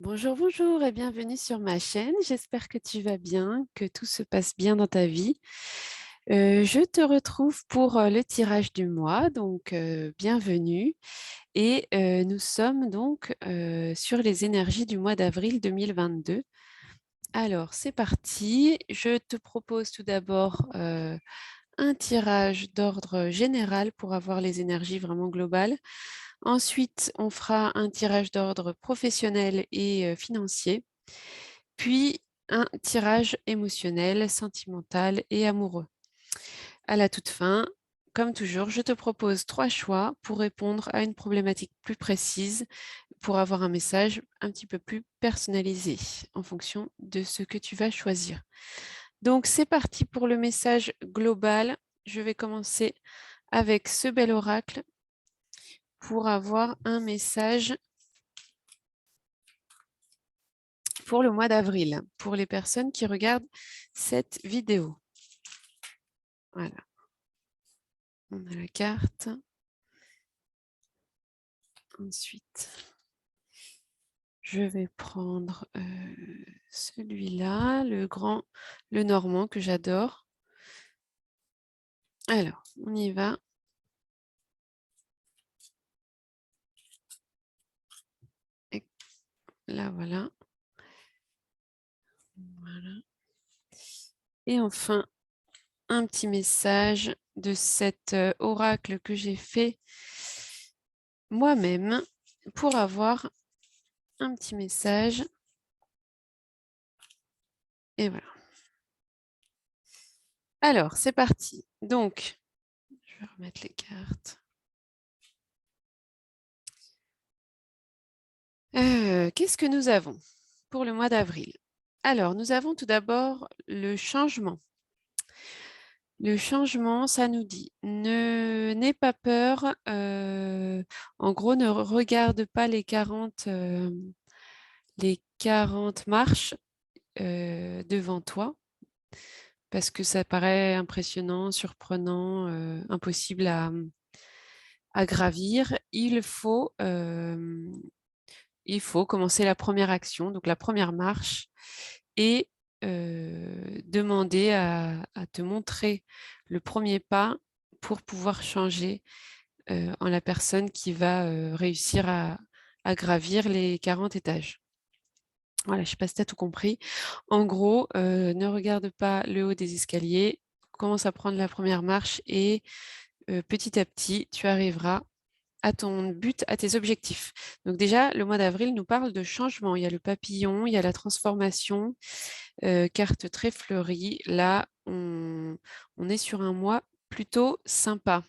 Bonjour, bonjour et bienvenue sur ma chaîne. J'espère que tu vas bien, que tout se passe bien dans ta vie. Je te retrouve pour le tirage du mois, donc bienvenue. Et nous sommes donc sur les énergies du mois d'avril 2022. Alors, c'est parti. Je te propose tout d'abord un tirage d'ordre général pour avoir les énergies vraiment globales. Ensuite, on fera un tirage d'ordre professionnel et financier, puis un tirage émotionnel, sentimental et amoureux. À la toute fin, comme toujours, je te propose 3 choix pour répondre à une problématique plus précise, pour avoir un message un petit peu plus personnalisé en fonction de ce que tu vas choisir. Donc, c'est parti pour le message global. Je vais commencer avec ce bel oracle pour avoir un message pour le mois d'avril, pour les personnes qui regardent cette vidéo. Voilà, on a la carte. Ensuite, je vais prendre celui-là, le normand que j'adore. Alors, on y va. Et là, voilà. Voilà. Et enfin, un petit message de cet oracle que j'ai fait moi-même pour avoir un petit message. Et voilà. Alors, c'est parti. Donc, je vais remettre les cartes. Qu'est-ce que nous avons pour le mois d'avril? Alors, nous avons tout d'abord le changement. Le changement, ça nous dit, n'aie pas peur, en gros, ne regarde pas les 40 marches devant toi, parce que ça paraît impressionnant, surprenant, impossible à gravir. Il faut commencer la première action, donc la première marche, et demander à te montrer le premier pas pour pouvoir changer en la personne qui va réussir à gravir les 40 étages. Voilà, je ne sais pas si tu as tout compris. En gros, ne regarde pas le haut des escaliers, commence à prendre la première marche et petit à petit, tu arriveras à ton but, à tes objectifs. Donc déjà, le mois d'avril nous parle de changement. Il y a le papillon, il y a la transformation, carte très fleurie. Là, on est sur un mois plutôt sympa.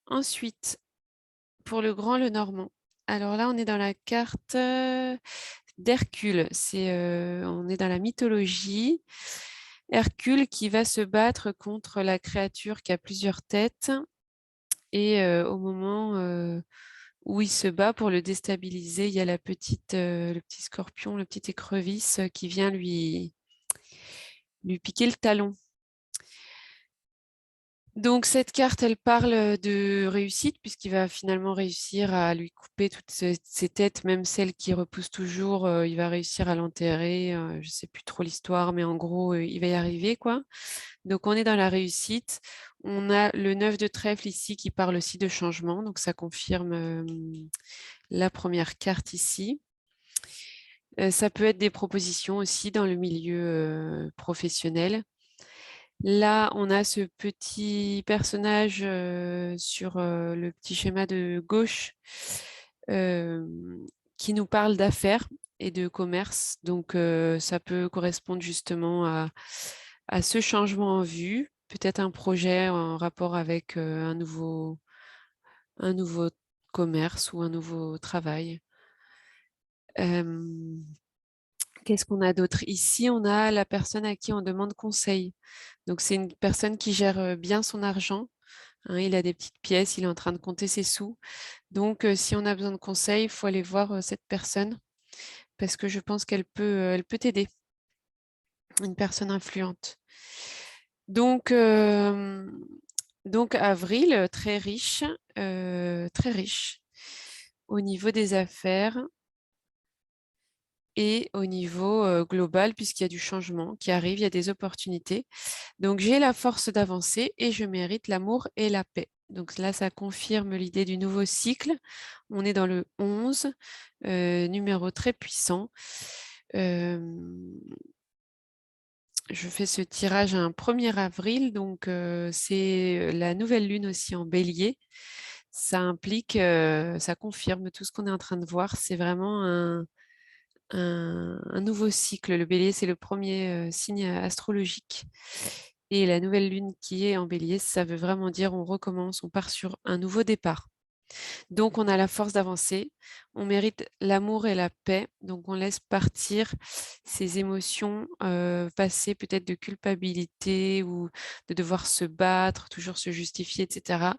Ensuite, pour le grand, le normand. Alors là, on est dans la carte d'Hercule. On est dans la mythologie. Hercule qui va se battre contre la créature qui a plusieurs têtes. Et au moment où il se bat pour le déstabiliser, il y a le petit scorpion, le petit écrevisse qui vient lui piquer le talon. Donc cette carte, elle parle de réussite puisqu'il va finalement réussir à lui couper toutes ses têtes, même celles qui repoussent toujours, il va réussir à l'enterrer. Je ne sais plus trop l'histoire, mais en gros, il va y arriver, quoi. Donc on est dans la réussite. On a le 9 de trèfle ici qui parle aussi de changement, donc ça confirme la première carte ici. Ça peut être des propositions aussi dans le milieu professionnel. Là, on a ce petit personnage sur le petit schéma de gauche euh, qui nous parle d'affaires et de commerce. Donc, ça peut correspondre justement à ce changement en vue, peut-être un projet en rapport avec un nouveau commerce ou un nouveau travail. Euh, Qu'est-ce qu'on a d'autre? Ici, on a la personne à qui on demande conseil. Donc, c'est une personne qui gère bien son argent. Hein, il a des petites pièces, il est en train de compter ses sous. Donc, si on a besoin de conseils, il faut aller voir cette personne parce que je pense elle peut t'aider, une personne influente. Donc, avril, très riche au niveau des affaires. et au niveau global, puisqu'il y a du changement qui arrive, il y a des opportunités. Donc, j'ai la force d'avancer et je mérite l'amour et la paix. Donc là, ça confirme l'idée du nouveau cycle. On est dans le 11, numéro très puissant. Je fais ce tirage un 1er avril, donc c'est la nouvelle lune aussi en bélier. Ça implique, ça confirme tout ce qu'on est en train de voir. C'est vraiment un nouveau cycle. Le bélier, c'est le premier signe astrologique. Et la nouvelle lune qui est en bélier, ça veut vraiment dire on recommence, on part sur un nouveau départ. Donc, on a la force d'avancer, on mérite l'amour et la paix, donc on laisse partir ces émotions passées peut-être de culpabilité ou de devoir se battre, toujours se justifier, etc.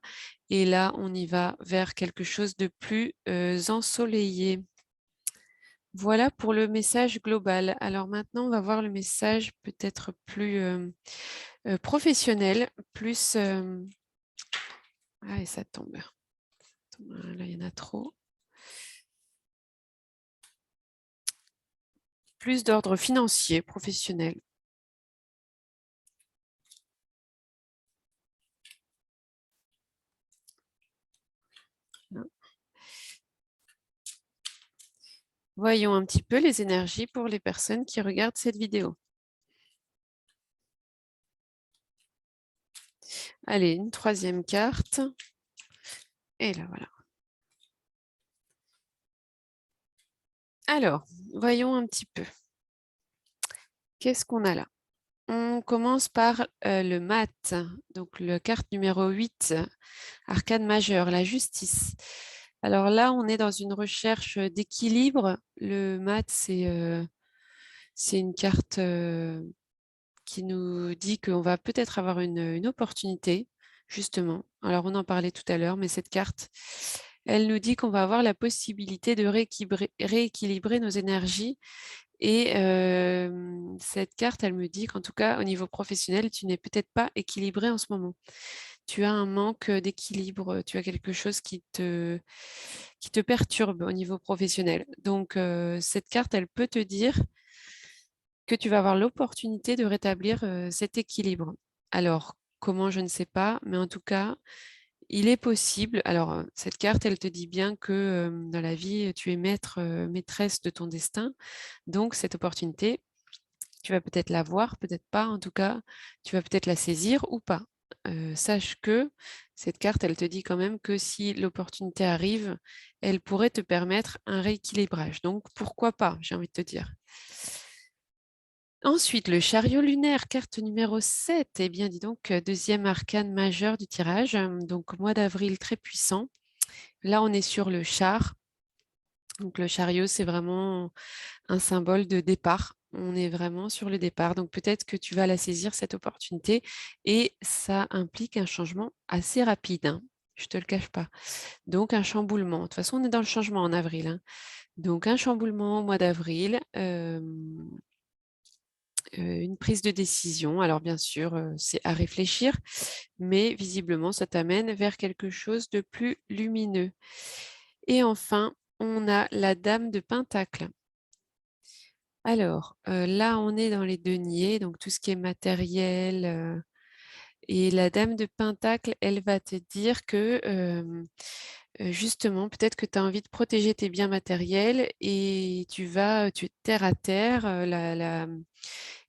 Et là, on y va vers quelque chose de plus ensoleillé. Voilà pour le message global. Alors maintenant, on va voir le message peut-être plus professionnel, plus... Ah, et ça tombe. Là, il y en a trop. Plus d'ordre financier, professionnel. Voyons un petit peu les énergies pour les personnes qui regardent cette vidéo. Allez, une 3e carte. Et là, voilà. Alors, voyons un petit peu. Qu'est-ce qu'on a là? On commence par le mat, donc la carte numéro 8, arcane majeur, la justice. Alors là, on est dans une recherche d'équilibre. Le mat, c'est une carte qui nous dit qu'on va peut-être avoir une opportunité, justement. Alors, on en parlait tout à l'heure, mais cette carte, elle nous dit qu'on va avoir la possibilité de rééquilibrer nos énergies. Et cette carte, elle me dit qu'en tout cas, au niveau professionnel, tu n'es peut-être pas équilibré en ce moment. Tu as un manque d'équilibre, tu as quelque chose qui te perturbe au niveau professionnel. Donc, cette carte, elle peut te dire que tu vas avoir l'opportunité de rétablir cet équilibre. Alors, comment, je ne sais pas, mais en tout cas, il est possible. Alors, cette carte, elle te dit bien que dans la vie, tu es maître, maîtresse de ton destin. Donc, cette opportunité, tu vas peut-être la voir, peut-être pas. En tout cas, tu vas peut-être la saisir ou pas. Sache que cette carte, elle te dit quand même que si l'opportunité arrive, elle pourrait te permettre un rééquilibrage. Donc, pourquoi pas, j'ai envie de te dire. Ensuite, le chariot lunaire, carte numéro 7. Eh bien, dis donc, deuxième arcane majeur du tirage. Donc, mois d'avril très puissant. Là, on est sur le char. Donc, le chariot, c'est vraiment un symbole de départ. On est vraiment sur le départ. Donc, peut-être que tu vas la saisir, cette opportunité. Et ça implique un changement assez rapide, hein. Je ne te le cache pas. Donc, un chamboulement. De toute façon, on est dans le changement en avril, hein. Donc, un chamboulement au mois d'avril. Une prise de décision. Alors bien sûr, c'est à réfléchir, mais visiblement, ça t'amène vers quelque chose de plus lumineux. Et enfin, on a la dame de Pentacle. Alors, là, on est dans les deniers, donc tout ce qui est matériel. Et la dame de Pentacle, elle va te dire que justement, peut-être que tu as envie de protéger tes biens matériels et tu es terre à terre. La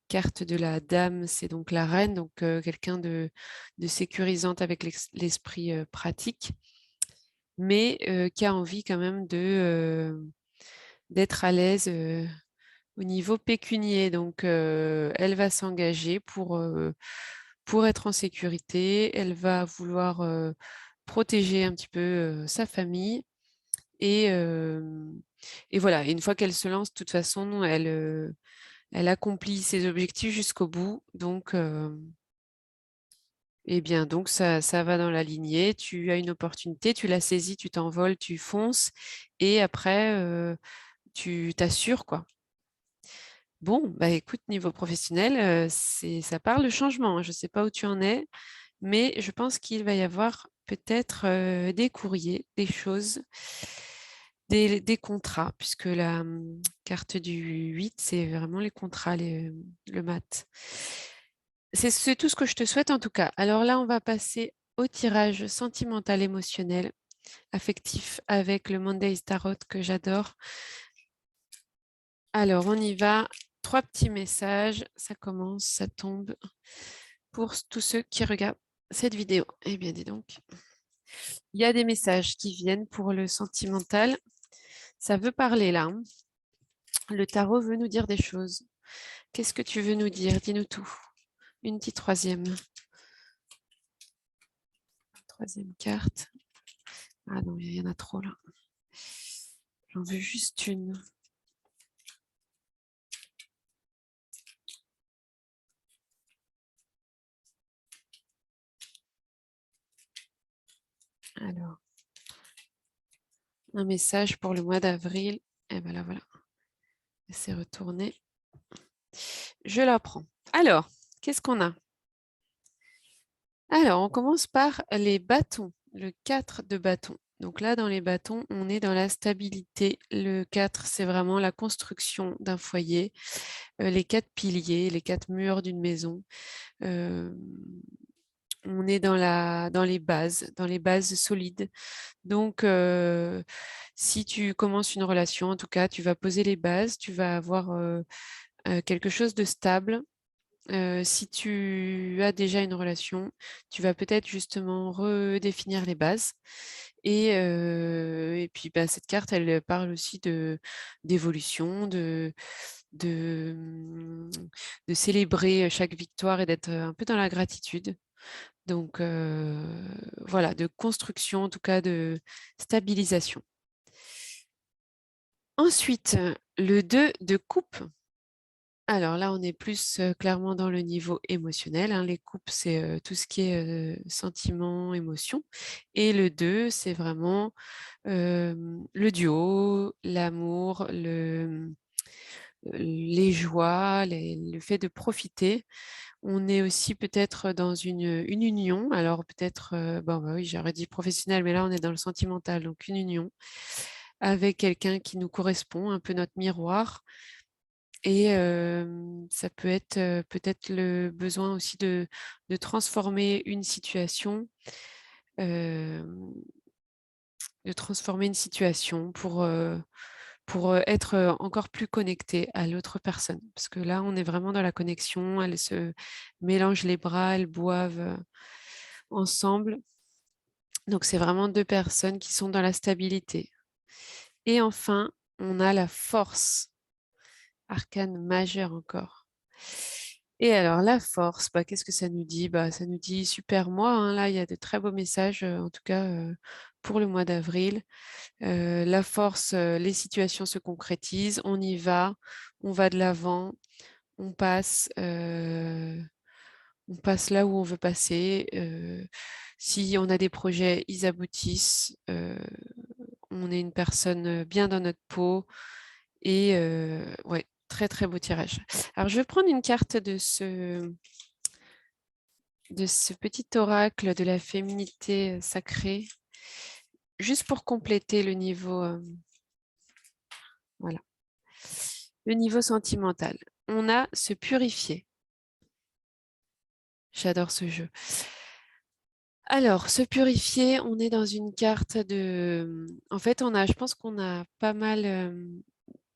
carte de la dame, c'est donc la reine, donc quelqu'un de sécurisante avec l'esprit pratique, mais qui a envie quand même d'être à l'aise au niveau pécunier. Donc, elle va s'engager pour être en sécurité. Elle va vouloir protéger un petit peu sa famille. Et, et voilà, et une fois qu'elle se lance, de toute façon, elle accomplit ses objectifs jusqu'au bout. Donc, eh bien, donc ça va dans la lignée. Tu as une opportunité, tu la saisis, tu t'envoles, tu fonces. Et après, tu t'assures, quoi. Bon, bah écoute, niveau professionnel, ça parle de changement, hein. Je ne sais pas où tu en es, mais je pense qu'il va y avoir peut-être des courriers, des choses, des contrats, puisque la carte du 8, c'est vraiment les contrats, le mat. C'est tout ce que je te souhaite en tout cas. Alors là, on va passer au tirage sentimental, émotionnel, affectif avec le Monday Tarot que j'adore. Alors, on y va. 3 petits messages. Ça commence, ça tombe. Pour tous ceux qui regardent cette vidéo. Eh bien, dis donc. Il y a des messages qui viennent pour le sentimental. Ça veut parler là, hein. Le tarot veut nous dire des choses. Qu'est-ce que tu veux nous dire? Dis-nous tout. Une petite troisième carte. Ah non, il y en a trop là. J'en veux juste une. Alors, un message pour le mois d'avril. Et ben là, voilà. C'est retourné. Je la prends. Alors, qu'est-ce qu'on a? Alors, on commence par les bâtons, le 4 de bâton. Donc là, dans les bâtons, on est dans la stabilité. Le 4, c'est vraiment la construction d'un foyer, les 4 piliers, les 4 murs d'une maison. On est dans les bases solides. Donc, si tu commences une relation, en tout cas, tu vas poser les bases, tu vas avoir quelque chose de stable. Si tu as déjà une relation, tu vas peut-être justement redéfinir les bases. Et puis, bah, cette carte, elle parle aussi d'évolution, de, de célébrer chaque victoire et d'être un peu dans la gratitude. Donc, voilà, de construction, en tout cas de stabilisation. Ensuite, le 2 de coupe. Alors là, on est plus clairement dans le niveau émotionnel, hein. Les coupes, c'est tout ce qui est sentiment, émotion. Et le 2, c'est vraiment le duo, l'amour, les joies, le fait de profiter. On est aussi peut-être dans une union. Alors peut-être, bon, bah oui, j'aurais dit professionnel, mais là, on est dans le sentimental, donc une union avec quelqu'un qui nous correspond, un peu notre miroir. Et ça peut être peut-être le besoin aussi de transformer une situation, euh, pour être encore plus connecté à l'autre personne. Parce que là, on est vraiment dans la connexion, elles se mélangent les bras, elles boivent ensemble. Donc, c'est vraiment deux personnes qui sont dans la stabilité. Et enfin, on a la force, arcane majeure encore. Et alors, la force, bah, qu'est-ce que ça nous dit? Bah, ça nous dit super mois, hein. Là, il y a de très beaux messages, en tout cas pour le mois d'avril. La force, les situations se concrétisent, on va de l'avant, on passe, euh, on passe là où on veut passer. Si on a des projets, ils aboutissent. On est une personne bien dans notre peau. Et ouais, très très beau tirage. Alors, je vais prendre une carte de ce petit oracle de la féminité sacrée, juste pour compléter le niveau, voilà, le niveau sentimental. On a se purifier. J'adore ce jeu. Alors, se purifier, on est dans une carte de... En fait, je pense qu'on a pas mal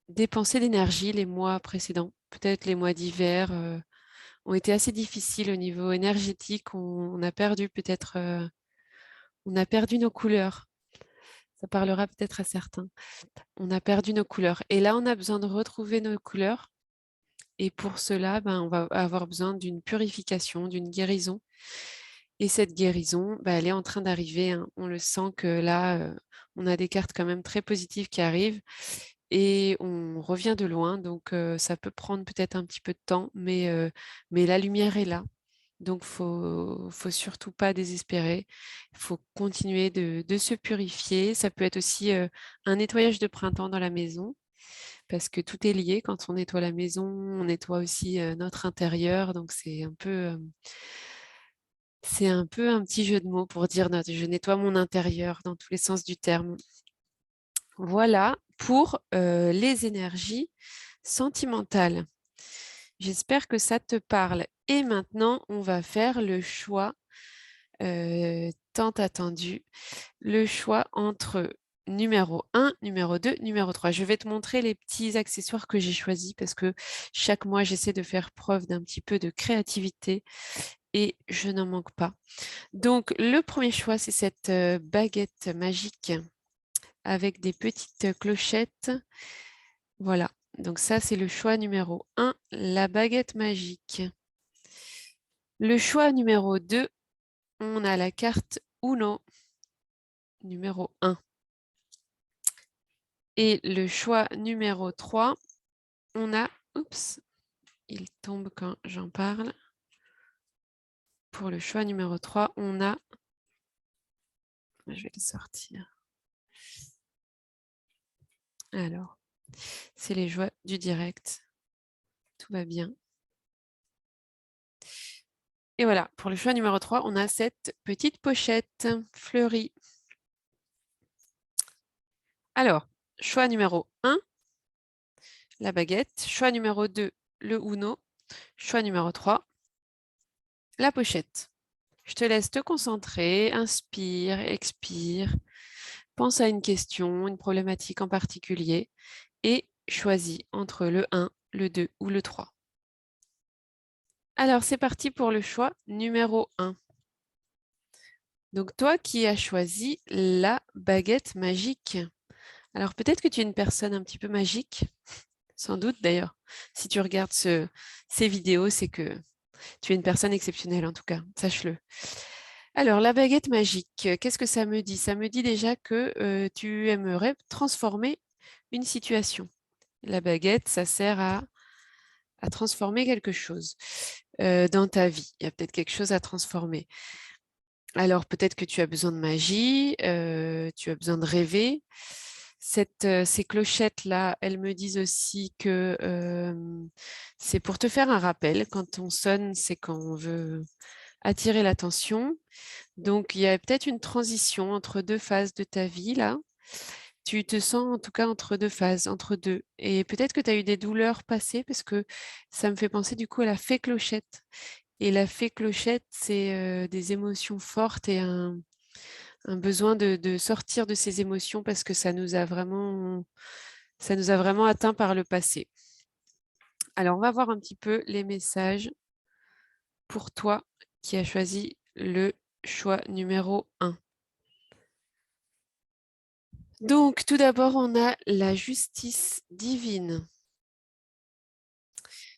dépensé d'énergie les mois précédents. Peut-être les mois d'hiver ont été assez difficiles au niveau énergétique. On a perdu peut-être... on a perdu nos couleurs. Ça parlera peut-être à certains. On a perdu nos couleurs. Et là, on a besoin de retrouver nos couleurs. Et pour cela, ben, on va avoir besoin d'une purification, d'une guérison. Et cette guérison, ben, elle est en train d'arriver, hein. On le sent que là, on a des cartes quand même très positives qui arrivent et on revient de loin. Donc, ça peut prendre peut-être un petit peu de temps, mais la lumière est là. Donc, faut surtout pas désespérer. Il faut continuer de se purifier. Ça peut être aussi un nettoyage de printemps dans la maison parce que tout est lié. Quand on nettoie la maison, on nettoie aussi notre intérieur. Donc, c'est un peu un petit jeu de mots pour dire je nettoie mon intérieur dans tous les sens du terme. Voilà pour les énergies sentimentales. J'espère que ça te parle. Et maintenant, on va faire le choix tant attendu, le choix entre numéro 1, numéro 2, numéro 3. Je vais te montrer les petits accessoires que j'ai choisis parce que chaque mois, j'essaie de faire preuve d'un petit peu de créativité et je n'en manque pas. Donc, le premier choix, c'est cette baguette magique avec des petites clochettes. Voilà. Donc ça, c'est le choix numéro 1, la baguette magique. Le choix numéro 2, on a la carte Uno, numéro 1. Et le choix numéro 3, on a... Oups, il tombe quand j'en parle. Pour le choix numéro 3, on a... Je vais le sortir. Alors, c'est les joies du direct. Tout va bien. Et voilà, pour le choix numéro 3, on a cette petite pochette fleurie. Alors, choix numéro 1, la baguette. Choix numéro 2, le Uno. Choix numéro 3, la pochette. Je te laisse te concentrer, inspire, expire, pense à une question, une problématique en particulier et choisis entre le 1, le 2 ou le 3. Alors, c'est parti pour le choix numéro 1. Donc, toi qui as choisi la baguette magique. Alors, peut-être que tu es une personne un petit peu magique, sans doute d'ailleurs. Si tu regardes ces vidéos, c'est que tu es une personne exceptionnelle en tout cas, sache-le. Alors, la baguette magique, qu'est-ce que ça me dit? Ça me dit déjà que tu aimerais transformer une situation. La baguette, ça sert à transformer quelque chose dans ta vie. Il y a peut-être quelque chose à transformer. Alors, peut-être que tu as besoin de magie, tu as besoin de rêver. Ces clochettes-là, elles me disent aussi que c'est pour te faire un rappel. Quand on sonne, c'est quand on veut attirer l'attention. Donc, il y a peut-être une transition entre deux phases de ta vie, là. Tu te sens en tout cas entre deux phases, entre deux. Et peut-être que tu as eu des douleurs passées parce que ça me fait penser du coup à la fée Clochette. Et la fée Clochette, c'est des émotions fortes et un besoin de sortir de ces émotions parce que ça nous a vraiment atteint par le passé. Alors, on va voir un petit peu les messages pour toi qui as choisi le choix numéro 1. Donc, tout d'abord, on a la justice divine.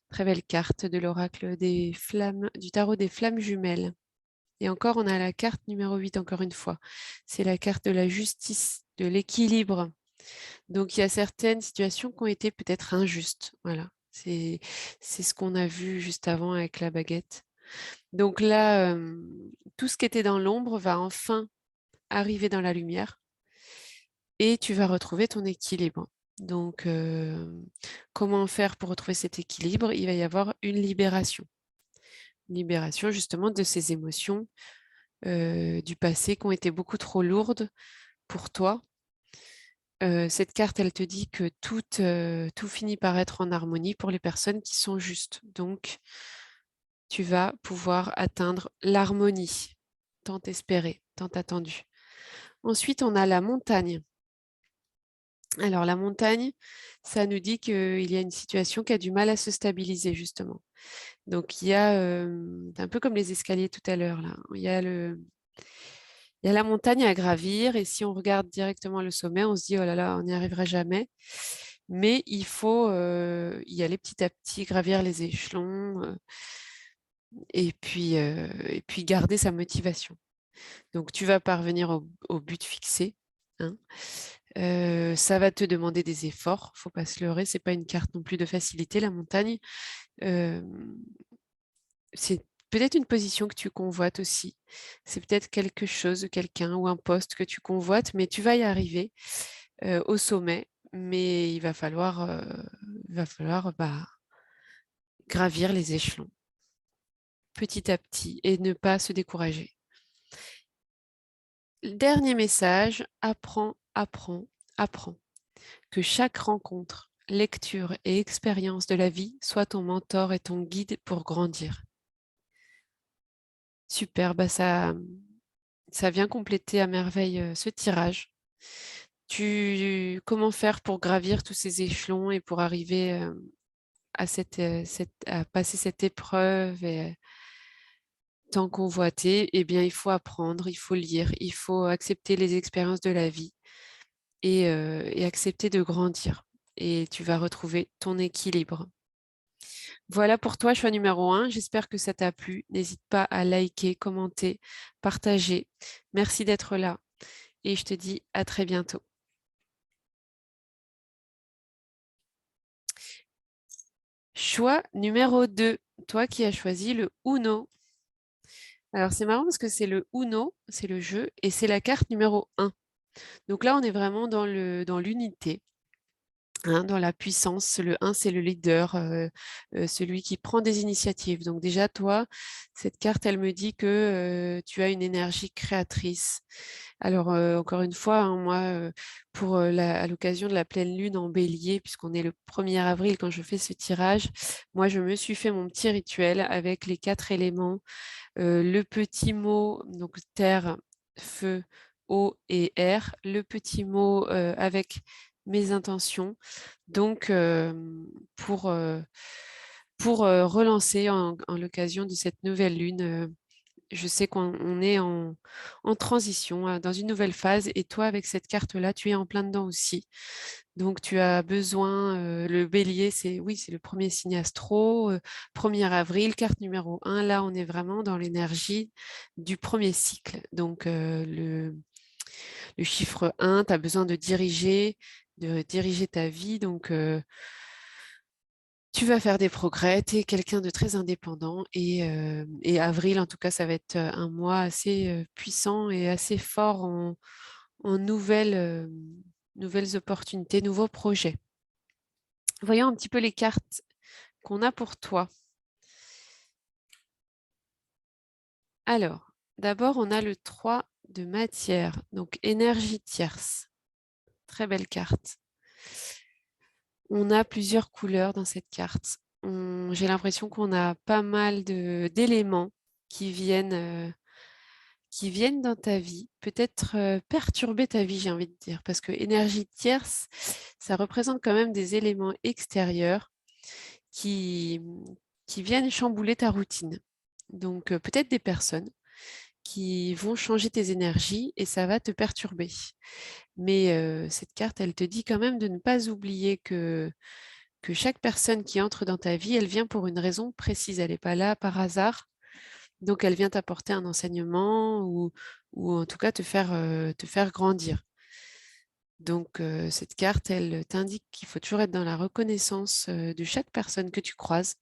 Très belle carte de l'oracle des flammes, du tarot des flammes jumelles. Et encore, on a la carte numéro 8, encore une fois. C'est la carte de la justice, de l'équilibre. Donc, il y a certaines situations qui ont été peut-être injustes. Voilà, c'est ce qu'on a vu juste avant avec la baguette. Donc là, tout ce qui était dans l'ombre va enfin arriver dans la lumière et tu vas retrouver ton équilibre. Donc, comment faire pour retrouver cet équilibre? Il va y avoir une libération. Une libération justement de ces émotions du passé qui ont été beaucoup trop lourdes pour toi. Cette carte, elle te dit que tout finit par être en harmonie pour les personnes qui sont justes. Donc, tu vas pouvoir atteindre l'harmonie, tant espérée, tant attendue. Ensuite, on a la montagne. Alors, la montagne, ça nous dit qu'il y a une situation qui a du mal à se stabiliser, justement. Donc, il y a, un peu comme les escaliers tout à l'heure, là. Il y a la montagne à gravir et si on regarde directement le sommet, on se dit, oh là là, on n'y arrivera jamais. Mais il faut y aller petit à petit, gravir les échelons et puis garder sa motivation. Donc, tu vas parvenir au but fixé, hein. Ça va te demander des efforts, faut pas se leurrer, c'est pas une carte non plus de facilité, la montagne. Euh, c'est peut-être une position que tu convoites aussi. C'est peut-être quelque chose, quelqu'un ou un poste que tu convoites, mais tu vas y arriver au sommet. Mais il va falloir gravir les échelons petit à petit et ne pas se décourager. Dernier message, apprends, apprends, apprends. que chaque rencontre, lecture et expérience de la vie soit ton mentor et ton guide pour grandir. Super, bah ça vient compléter à merveille ce tirage. Comment faire pour gravir tous ces échelons et pour arriver à passer cette épreuve et tant convoitée? Eh bien, il faut apprendre, il faut lire, il faut accepter les expériences de la vie et accepter de grandir. Et tu vas retrouver ton équilibre. Voilà pour toi, choix numéro un. J'espère que ça t'a plu. N'hésite pas à liker, commenter, partager. Merci d'être là et je te dis à très bientôt. Choix numéro 2. Toi qui as choisi le Uno. Alors c'est marrant parce que c'est le Uno, c'est le jeu, et c'est la carte numéro un. Donc là, on est vraiment dans l'unité. Hein, dans la puissance, le un, c'est le leader, celui qui prend des initiatives. Donc déjà, toi, cette carte, elle me dit que tu as une énergie créatrice. Alors, encore une fois, hein, moi, à l'occasion de la pleine lune en bélier, puisqu'on est le 1er avril quand je fais ce tirage, moi, je me suis fait mon petit rituel avec les 4 éléments. Le petit mot, donc terre, feu, eau et air. Le petit mot avec mes intentions. Donc, pour relancer en l'occasion de cette nouvelle lune, je sais qu'on est en transition, dans une nouvelle phase. Et toi, avec cette carte-là, tu es en plein dedans aussi. Donc, tu as besoin, le bélier, oui, c'est le premier signe astro, 1er avril, carte numéro un. Là, on est vraiment dans l'énergie du premier cycle. Donc, le chiffre un, tu as besoin de diriger ta vie. Donc, tu vas faire des progrès, tu es quelqu'un de très indépendant et avril, en tout cas, ça va être un mois assez puissant et assez fort en nouvelles opportunités, nouveaux projets. Voyons un petit peu les cartes qu'on a pour toi. Alors, d'abord, on a le 3 de matière, donc énergie tierce. Très belle carte. On a plusieurs couleurs dans cette carte. J'ai l'impression qu'on a pas mal d'éléments qui viennent dans ta vie, peut-être perturber ta vie, j'ai envie de dire, parce que énergie tierce, ça représente quand même des éléments extérieurs qui, qui viennent chambouler ta routine. Donc peut-être des personnes qui vont changer tes énergies et ça va te perturber. Mais cette carte, elle te dit quand même de ne pas oublier que chaque personne qui entre dans ta vie, elle vient pour une raison précise. Elle n'est pas là par hasard. Donc, elle vient t'apporter un enseignement ou en tout cas te faire grandir. Donc, cette carte, elle t'indique qu'il faut toujours être dans la reconnaissance de chaque personne que tu croises.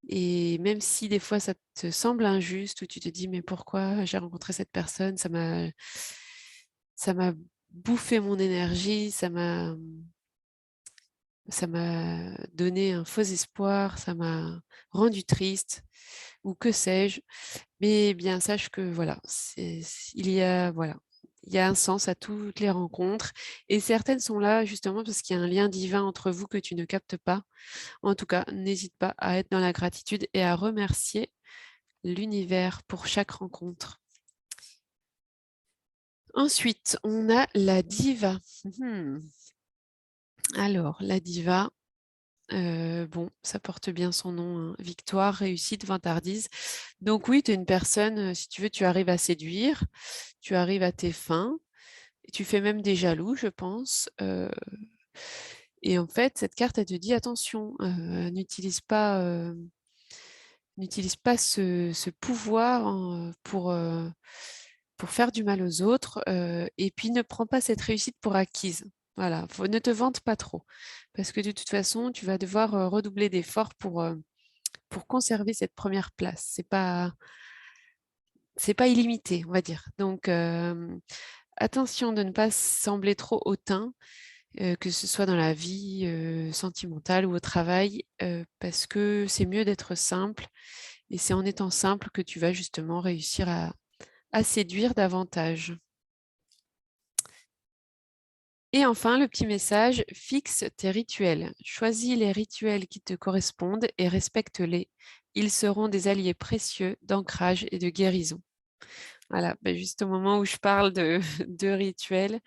Et même si des fois ça te semble injuste ou tu te dis mais pourquoi j'ai rencontré cette personne, ça m'a bouffé mon énergie, ça m'a donné un faux espoir, ça m'a rendu triste ou que sais-je. Mais bien sache que voilà, voilà, il y a un sens à toutes les rencontres et certaines sont là justement parce qu'il y a un lien divin entre vous que tu ne captes pas. En tout cas, n'hésite pas à être dans la gratitude et à remercier l'univers pour chaque rencontre. Ensuite, on a la diva. Alors, la diva, bon, ça porte bien son nom, hein. Victoire, réussite, vantardise. Donc oui, tu es une personne, si tu veux, tu arrives à séduire, tu arrives à tes fins, et tu fais même des jaloux, je pense. Et en fait, cette carte, elle te dit attention, n'utilise pas ce pouvoir pour faire du mal aux autres, et puis ne prends pas cette réussite pour acquise. Voilà, ne te vante pas trop, parce que de toute façon, tu vas devoir redoubler d'efforts pour conserver cette première place. C'est pas illimité, on va dire. Donc, attention de ne pas sembler trop hautain, que ce soit dans la vie sentimentale ou au travail, parce que c'est mieux d'être simple et c'est en étant simple que tu vas justement réussir à séduire davantage. Et enfin, le petit message, fixe tes rituels. Choisis les rituels qui te correspondent et respecte-les. Ils seront des alliés précieux d'ancrage et de guérison. Voilà, ben juste au moment où je parle de, de rituels,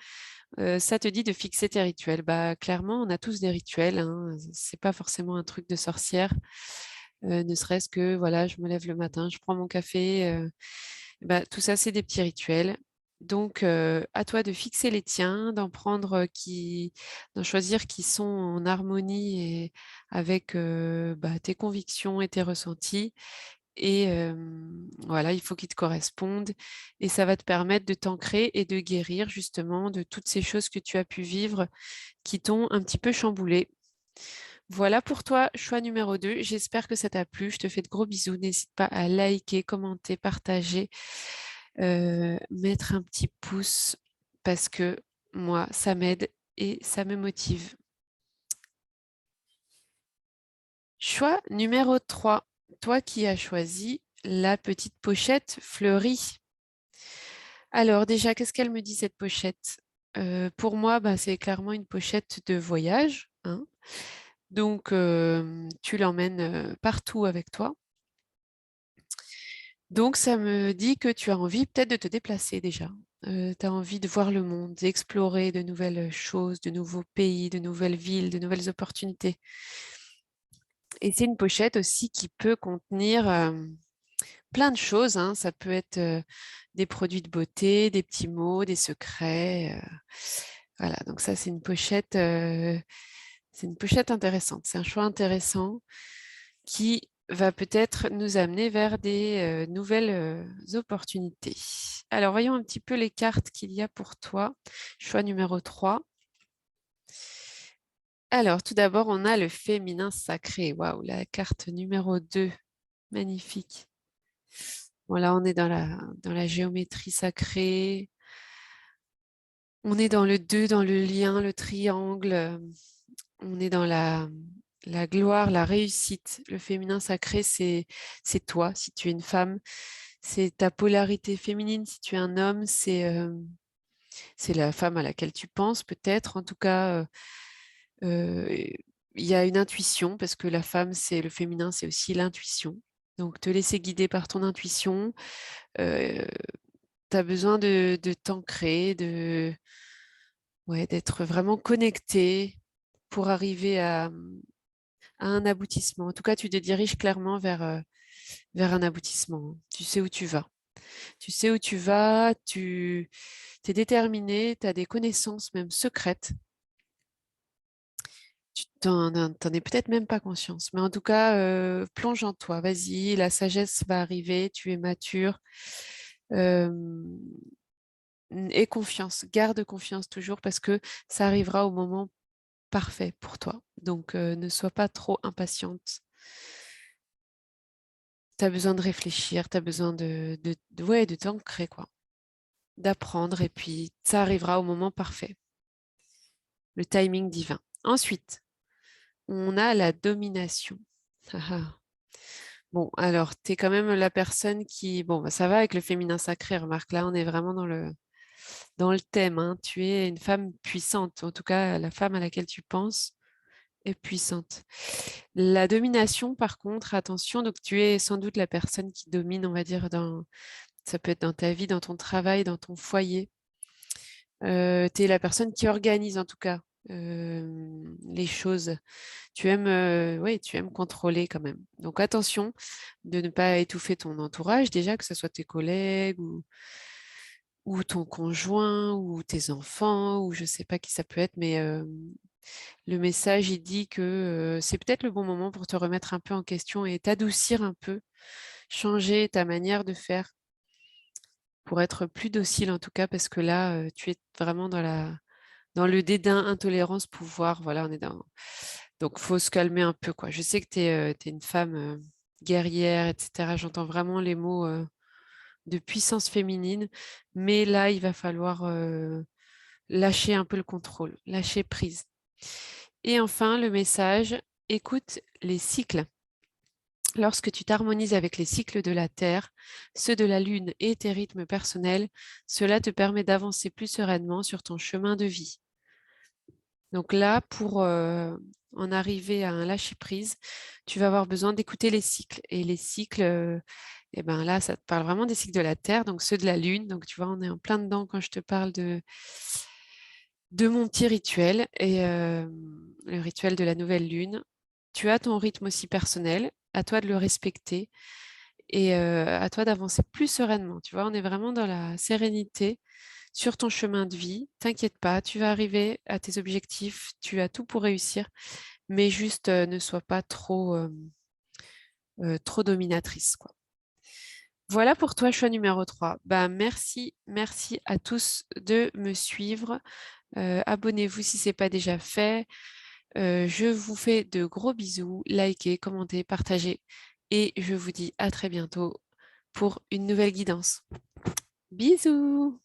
ça te dit de fixer tes rituels. Bah, clairement, on a tous des rituels, hein. C'est pas forcément un truc de sorcière. Ne serait-ce que, voilà, je me lève le matin, je prends mon café. Bah, tout ça, c'est des petits rituels. Donc, à toi de fixer les tiens, d'en choisir qui sont en harmonie et avec bah, tes convictions et tes ressentis. Et voilà, il faut qu'ils te correspondent. Et ça va te permettre de t'ancrer et de guérir justement de toutes ces choses que tu as pu vivre qui t'ont un petit peu chamboulé. Voilà pour toi, choix numéro 2. J'espère que ça t'a plu. Je te fais de gros bisous. N'hésite pas à liker, commenter, partager, mettre un petit pouce parce que moi, ça m'aide et ça me motive. Choix numéro 3. Toi qui as choisi la petite pochette fleurie. Alors déjà, qu'est-ce qu'elle me dit cette pochette? Pour moi, bah, c'est clairement une pochette de voyage, hein. Donc, tu l'emmènes partout avec toi. Donc, ça me dit que tu as envie peut-être de te déplacer déjà. Tu as envie de voir le monde, d'explorer de nouvelles choses, de nouveaux pays, de nouvelles villes, de nouvelles opportunités. Et c'est une pochette aussi qui peut contenir plein de choses, hein. Ça peut être des produits de beauté, des petits mots, des secrets. Voilà, donc ça, c'est une pochette intéressante. C'est un choix intéressant qui va peut-être nous amener vers des nouvelles opportunités. Alors, voyons un petit peu les cartes qu'il y a pour toi. Choix numéro 3. Alors, tout d'abord, on a le féminin sacré. Waouh, la carte numéro 2. Magnifique. Voilà, on est dans la géométrie sacrée. On est dans le 2, dans le lien, le triangle. On est dans la gloire, la réussite. Le féminin sacré, c'est toi, si tu es une femme. C'est ta polarité féminine, si tu es un homme. C'est la femme à laquelle tu penses, peut-être. En tout cas, euh, il y a une intuition, parce que la femme, c'est le féminin, c'est aussi l'intuition. Donc, te laisser guider par ton intuition. Tu as besoin de t'ancrer, ouais, d'être vraiment connecté pour arriver à un aboutissement. En tout cas, tu te diriges clairement vers un aboutissement. Tu sais où tu vas. Tu sais où tu vas, tu es déterminé, tu as des connaissances même secrètes. Tu t'en es peut-être même pas conscience. Mais en tout cas, plonge en toi. Vas-y, la sagesse va arriver, tu es mature. Euh, Aie confiance, garde confiance toujours parce que ça arrivera au moment parfait pour toi. Donc, ne sois pas trop impatiente. Tu as besoin de réfléchir, tu as besoin ouais, de t'ancrer, quoi, d'apprendre, et puis ça arrivera au moment parfait, le timing divin. Ensuite, on a la domination. Ah, ah. Bon, alors, tu es quand même la personne qui... Bon, bah, ça va avec le féminin sacré, remarque, là, on est vraiment dans le thème, hein. Tu es une femme puissante, en tout cas, la femme à laquelle tu penses est puissante. La domination, par contre, attention, donc tu es sans doute la personne qui domine, on va dire, ça peut être dans ta vie, dans ton travail, dans ton foyer. Tu es la personne qui organise, en tout cas, les choses. Ouais, tu aimes contrôler quand même. Donc attention de ne pas étouffer ton entourage, déjà, que ce soit tes collègues ou ton conjoint ou tes enfants ou je ne sais pas qui ça peut être, mais le message, il dit que c'est peut-être le bon moment pour te remettre un peu en question et t'adoucir un peu, changer ta manière de faire pour être plus docile en tout cas, parce que là, tu es vraiment dans le dédain, intolérance, pouvoir. Voilà, on est dans. Donc, faut se calmer un peu, quoi. Je sais que tu es, une femme guerrière, etc. J'entends vraiment les mots de puissance féminine, mais là, il va falloir lâcher un peu le contrôle, lâcher prise. Et enfin, le message, écoute les cycles. Lorsque tu t'harmonises avec les cycles de la Terre, ceux de la Lune et tes rythmes personnels, cela te permet d'avancer plus sereinement sur ton chemin de vie. Donc là, pour en arriver à un lâcher-prise, tu vas avoir besoin d'écouter les cycles. Et les cycles, eh ben là, ça te parle vraiment des cycles de la Terre, donc ceux de la Lune. Donc tu vois, on est en plein dedans quand je te parle de mon petit rituel et le rituel de la nouvelle Lune. Tu as ton rythme aussi personnel, à toi de le respecter et à toi d'avancer plus sereinement. Tu vois, on est vraiment dans la sérénité sur ton chemin de vie. T'inquiète pas, tu vas arriver à tes objectifs, tu as tout pour réussir, mais juste ne sois pas trop dominatrice, quoi. Voilà pour toi, choix numéro 3. Ben, merci à tous de me suivre. Abonnez-vous si ce n'est pas déjà fait. Je vous fais de gros bisous. Likez, commentez, partagez. Et je vous dis à très bientôt pour une nouvelle guidance. Bisous!